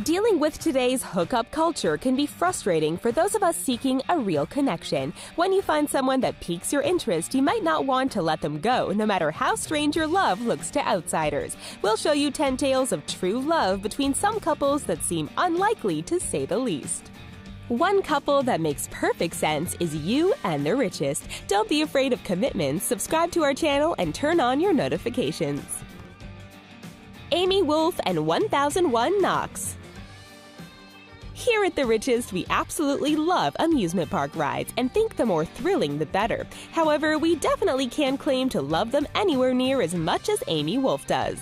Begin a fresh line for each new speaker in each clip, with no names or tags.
Dealing with today's hookup culture can be frustrating for those of us seeking a real connection. When you find someone that piques your interest, you might not want to let them go, no matter how strange your love looks to outsiders. We'll show you 10 tales of true love between some couples that seem unlikely, to say the least. One couple that makes perfect sense is you and the richest. Don't be afraid of commitments. Subscribe to our channel and turn on your notifications. Amy Wolf and 1001 Knocks. Here at The Richest, we absolutely love amusement park rides and think the more thrilling the better. However, we definitely can't claim to love them anywhere near as much as Amy Wolf does.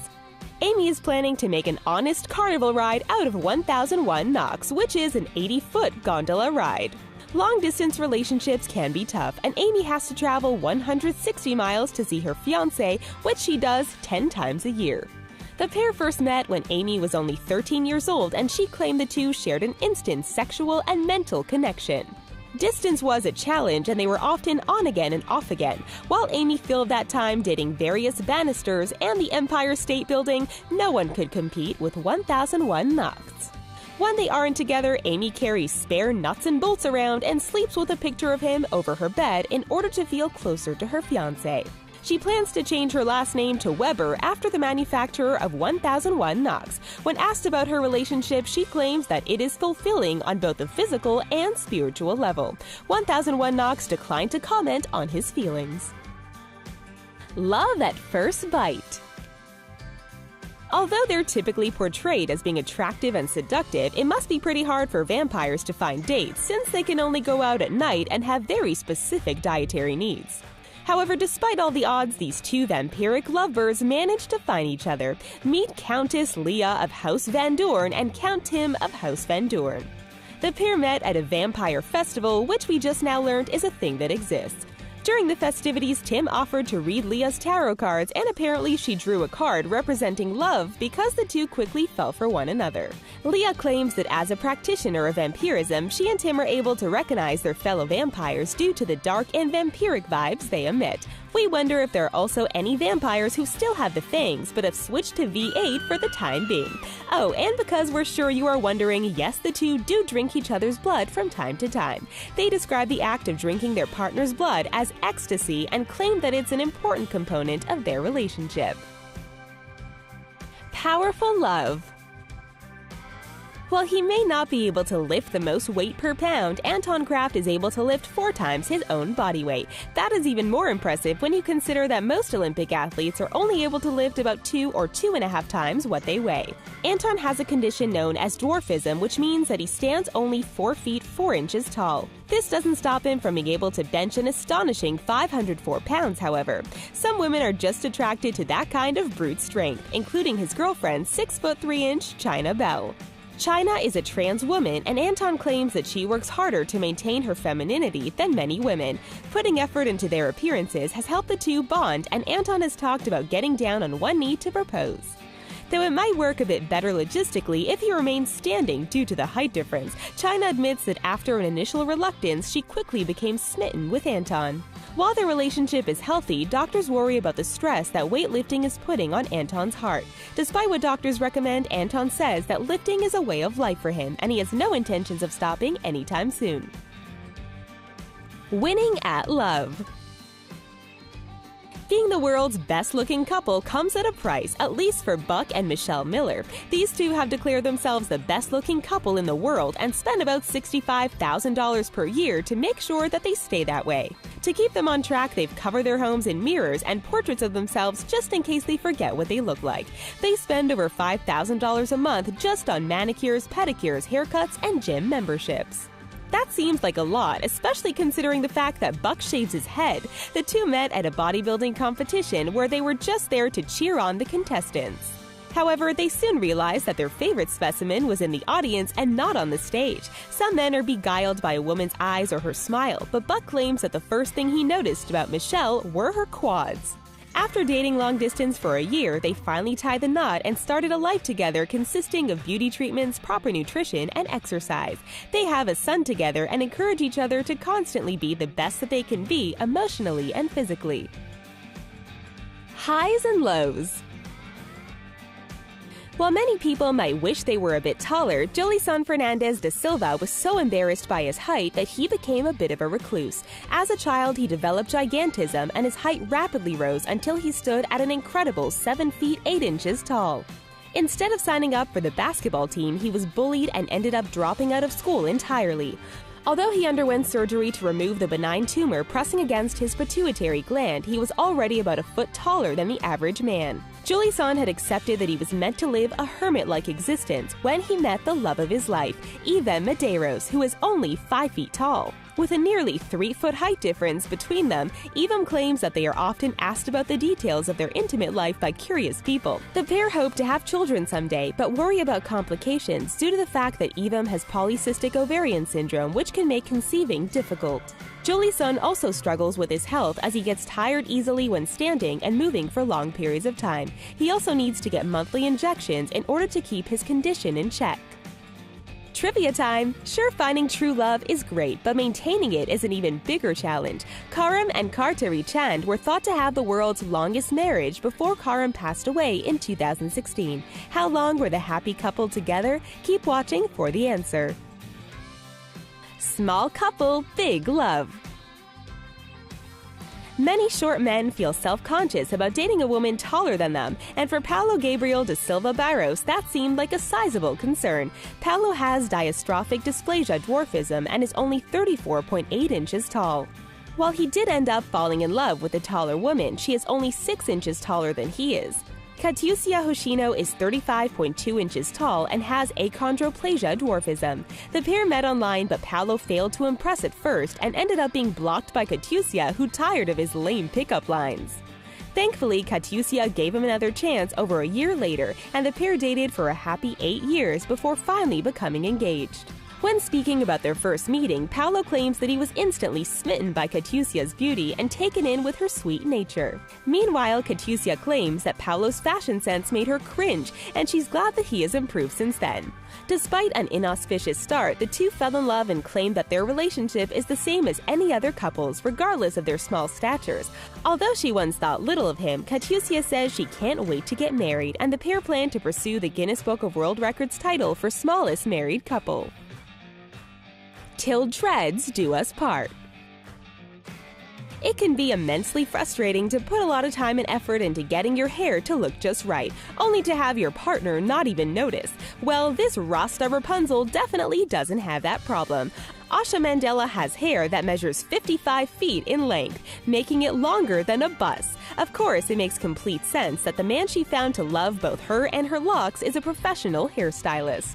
Amy is planning to make an honest carnival ride out of 1001 Knocks, which is an 80-foot gondola ride. Long-distance relationships can be tough, and Amy has to travel 160 miles to see her fiancé, which she does 10 times a year. The pair first met when Amy was only 13 years old, and she claimed the two shared an instant sexual and mental connection. Distance was a challenge, and they were often on again and off again. While Amy filled that time dating various banisters and the Empire State Building, no one could compete with 1001 Knocks. When they aren't together, Amy carries spare nuts and bolts around and sleeps with a picture of him over her bed in order to feel closer to her fiancé. She plans to change her last name to Weber after the manufacturer of 1001 Knocks. When asked about her relationship, she claims that it is fulfilling on both the physical and spiritual level. 1001 Knocks declined to comment on his feelings. Love at first bite. Although they're typically portrayed as being attractive and seductive, it must be pretty hard for vampires to find dates since they can only go out at night and have very specific dietary needs. However, despite all the odds, these two vampiric lovebirds managed to find each other. Meet Countess Leah of House Van Doorn and Count Tim of House Van Doorn. The pair met at a vampire festival, which we just now learned is a thing that exists. During the festivities, Tim offered to read Leah's tarot cards, and apparently she drew a card representing love because the two quickly fell for one another. Leah claims that as a practitioner of vampirism, she and Tim are able to recognize their fellow vampires due to the dark and vampiric vibes they emit. We wonder if there are also any vampires who still have the fangs but have switched to V8 for the time being. Oh, and because we're sure you are wondering, yes, the two do drink each other's blood from time to time. They describe the act of drinking their partner's blood as ecstasy and claim that it's an important component of their relationship. Powerful love. While he may not be able to lift the most weight per pound, Anton Kraft is able to lift 4 times his own body weight. That is even more impressive when you consider that most Olympic athletes are only able to lift about 2 or 2.5 times what they weigh. Anton has a condition known as dwarfism, which means that he stands only 4 feet 4 inches tall. This doesn't stop him from being able to bench an astonishing 504 pounds, however. Some women are just attracted to that kind of brute strength, including his girlfriend, 6'3" China Bell. China is a trans woman, and Anton claims that she works harder to maintain her femininity than many women. Putting effort into their appearances has helped the two bond, and Anton has talked about getting down on one knee to propose. Though it might work a bit better logistically if he remains standing due to the height difference, China admits that after an initial reluctance, she quickly became smitten with Anton. While their relationship is healthy, doctors worry about the stress that weightlifting is putting on Anton's heart. Despite what doctors recommend, Anton says that lifting is a way of life for him, and he has no intentions of stopping anytime soon. Winning at love. Being the world's best-looking couple comes at a price, at least for Buck and Michelle Miller. These two have declared themselves the best-looking couple in the world and spend about $65,000 per year to make sure that they stay that way. To keep them on track, they've covered their homes in mirrors and portraits of themselves just in case they forget what they look like. They spend over $5,000 a month just on manicures, pedicures, haircuts, and gym memberships. That seems like a lot, especially considering the fact that Buck shaves his head. The two met at a bodybuilding competition where they were just there to cheer on the contestants. However, they soon realized that their favorite specimen was in the audience and not on the stage. Some men are beguiled by a woman's eyes or her smile, but Buck claims that the first thing he noticed about Michelle were her quads. After dating long distance for a year, they finally tied the knot and started a life together consisting of beauty treatments, proper nutrition, and exercise. They have a son together and encourage each other to constantly be the best that they can be emotionally and physically. Highs and lows. While many people might wish they were a bit taller, Jolison Fernandez de Silva was so embarrassed by his height that he became a bit of a recluse. As a child, he developed gigantism, and his height rapidly rose until he stood at an incredible 7 feet 8 inches tall. Instead of signing up for the basketball team, he was bullied and ended up dropping out of school entirely. Although he underwent surgery to remove the benign tumor pressing against his pituitary gland, he was already about a foot taller than the average man. Jolison had accepted that he was meant to live a hermit-like existence when he met the love of his life, Ivem Medeiros, who is only 5 feet tall. With a nearly 3-foot height difference between them, Ivem claims that they are often asked about the details of their intimate life by curious people. The pair hope to have children someday, but worry about complications due to the fact that Ivem has polycystic ovarian syndrome, which can make conceiving difficult. Jolison also struggles with his health as he gets tired easily when standing and moving for long periods of time. He also needs to get monthly injections in order to keep his condition in check. Trivia time! Sure, finding true love is great, but maintaining it is an even bigger challenge. Karam and Kartari Chand were thought to have the world's longest marriage before Karam passed away in 2016. How long were the happy couple together? Keep watching for the answer. Small couple, big love. Many short men feel self-conscious about dating a woman taller than them, and for Paulo Gabriel de Silva Barros, that seemed like a sizable concern. Paulo has diastrophic dysplasia dwarfism and is only 34.8 inches tall. While he did end up falling in love with a taller woman, she is only 6 inches taller than he is. Katiusia Hoshino is 35.2 inches tall and has achondroplasia dwarfism. The pair met online, but Paulo failed to impress at first and ended up being blocked by Katiusia, who tired of his lame pickup lines. Thankfully, Katiusia gave him another chance over a year later, and the pair dated for a happy 8 years before finally becoming engaged. When speaking about their first meeting, Paulo claims that he was instantly smitten by Katiusia's beauty and taken in with her sweet nature. Meanwhile, Katiusia claims that Paulo's fashion sense made her cringe, and she's glad that he has improved since then. Despite an inauspicious start, the two fell in love and claimed that their relationship is the same as any other couple's, regardless of their small statures. Although she once thought little of him, Katiusia says she can't wait to get married, and the pair plan to pursue the Guinness Book of World Records title for smallest married couple. Till dreads do us part. It can be immensely frustrating to put a lot of time and effort into getting your hair to look just right, only to have your partner not even notice. Well, this Rasta Rapunzel definitely doesn't have that problem. Asha Mandela has hair that measures 55 feet in length, making it longer than a bus. Of course, it makes complete sense that the man she found to love both her and her locks is a professional hairstylist.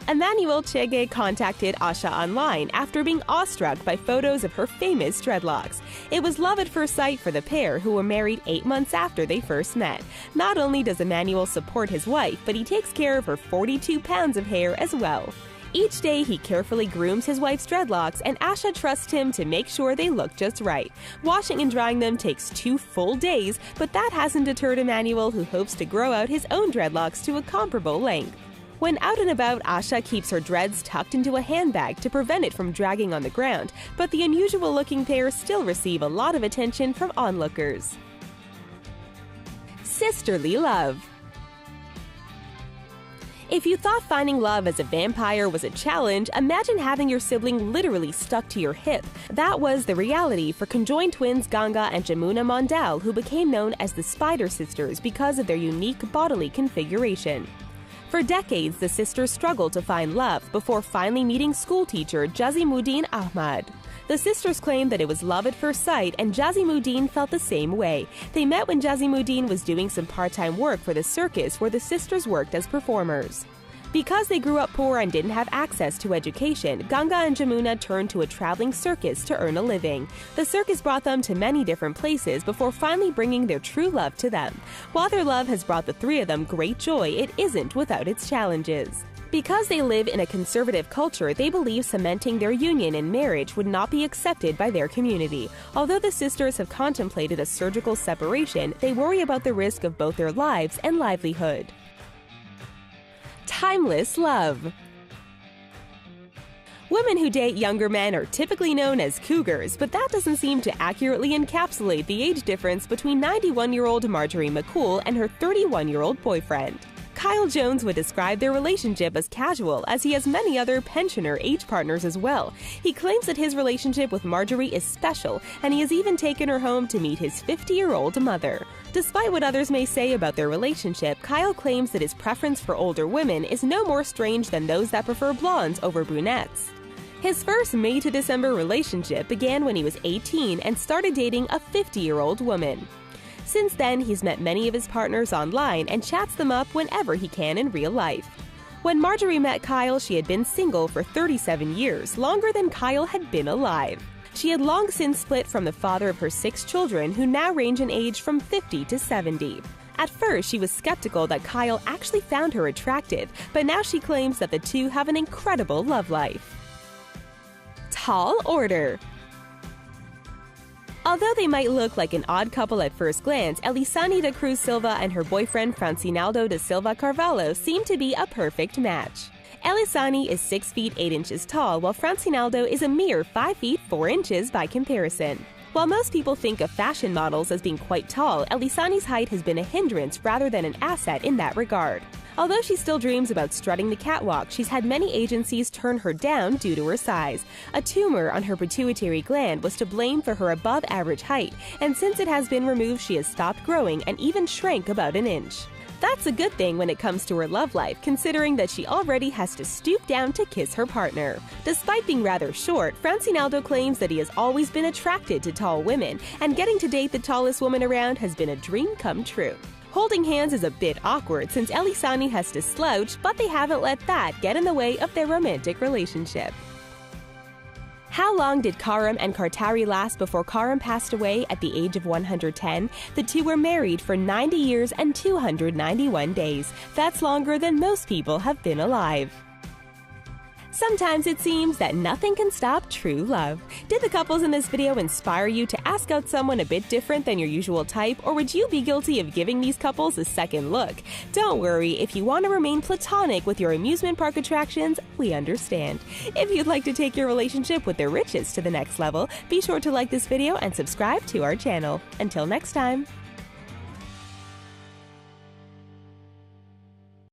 Emmanuel Chege contacted Asha online after being awestruck by photos of her famous dreadlocks. It was love at first sight for the pair, who were married 8 months after they first met. Not only does Emmanuel support his wife, but he takes care of her 42 pounds of hair as well. Each day, he carefully grooms his wife's dreadlocks, and Asha trusts him to make sure they look just right. Washing and drying them takes 2 full days, but that hasn't deterred Emmanuel, who hopes to grow out his own dreadlocks to a comparable length. When out and about, Asha keeps her dreads tucked into a handbag to prevent it from dragging on the ground, but the unusual-looking pair still receive a lot of attention from onlookers. Sisterly love. If you thought finding love as a vampire was a challenge, imagine having your sibling literally stuck to your hip. That was the reality for conjoined twins Ganga and Jamuna Mondal, who became known as the Spider Sisters because of their unique bodily configuration. For decades, the sisters struggled to find love before finally meeting schoolteacher Jazimuddin Ahmad. The sisters claimed that it was love at first sight, and Jazimuddin felt the same way. They met when Jazimuddin was doing some part-time work for the circus where the sisters worked as performers. Because they grew up poor and didn't have access to education, Ganga and Jamuna turned to a traveling circus to earn a living. The circus brought them to many different places before finally bringing their true love to them. While their love has brought the three of them great joy, it isn't without its challenges. Because they live in a conservative culture, they believe cementing their union in marriage would not be accepted by their community. Although the sisters have contemplated a surgical separation, they worry about the risk of both their lives and livelihood. Timeless love. Women who date younger men are typically known as cougars, but that doesn't seem to accurately encapsulate the age difference between 91-year-old Marjorie McCool and her 31-year-old boyfriend. Kyle Jones would describe their relationship as casual, as he has many other pensioner-age partners as well. He claims that his relationship with Marjorie is special, and he has even taken her home to meet his 50-year-old mother. Despite what others may say about their relationship, Kyle claims that his preference for older women is no more strange than those that prefer blondes over brunettes. His first May to December relationship began when he was 18 and started dating a 50-year-old woman. Since then, he's met many of his partners online and chats them up whenever he can in real life. When Marjorie met Kyle, she had been single for 37 years, longer than Kyle had been alive. She had long since split from the father of her 6 children, who now range in age from 50 to 70. At first, she was skeptical that Kyle actually found her attractive, but now she claims that the two have an incredible love life. Tall order. Although they might look like an odd couple at first glance, Elisani da Cruz Silva and her boyfriend Francinaldo da Silva Carvalho seem to be a perfect match. Elisani is 6 feet 8 inches tall, while Francinaldo is a mere 5 feet 4 inches by comparison. While most people think of fashion models as being quite tall, Elisani's height has been a hindrance rather than an asset in that regard. Although she still dreams about strutting the catwalk, she's had many agencies turn her down due to her size. A tumor on her pituitary gland was to blame for her above-average height, and since it has been removed, she has stopped growing and even shrank about an inch. That's a good thing when it comes to her love life, considering that she already has to stoop down to kiss her partner. Despite being rather short, Francinaldo claims that he has always been attracted to tall women, and getting to date the tallest woman around has been a dream come true. Holding hands is a bit awkward since Elisani has to slouch, but they haven't let that get in the way of their romantic relationship. How long did Karim and Kartari last before Karim passed away at the age of 110? The two were married for 90 years and 291 days. That's longer than most people have been alive. Sometimes it seems that nothing can stop true love. Did the couples in this video inspire you to ask out someone a bit different than your usual type, or would you be guilty of giving these couples a second look? Don't worry, if you want to remain platonic with your amusement park attractions, we understand. If you'd like to take your relationship with the riches to the next level, be sure to like this video and subscribe to our channel. Until next time.